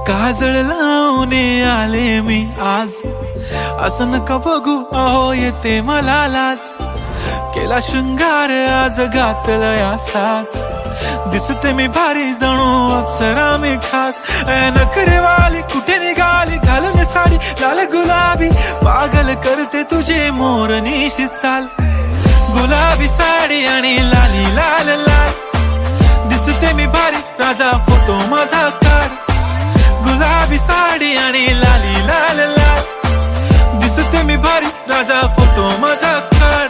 काजळ लावून आले मी आज, असं नका बघू अहो येते मला लाज. केला शृंगार आज घातला साज, दिसते मी भारी जणू अप्सरा मी खास. नखरेवाली कुठे निघाली घालून साडी लाल गुलाबी, पागल करते तुझे मोरनीशी चाल. गुलाबी साडी आणि लाली लाल लाल, दिसते मी भारी राजा फोटो माझा काढ. गुलाबी साडी आणि लाली लाल लाल, दिसते मी भारी राजा फोटो माझा काढ.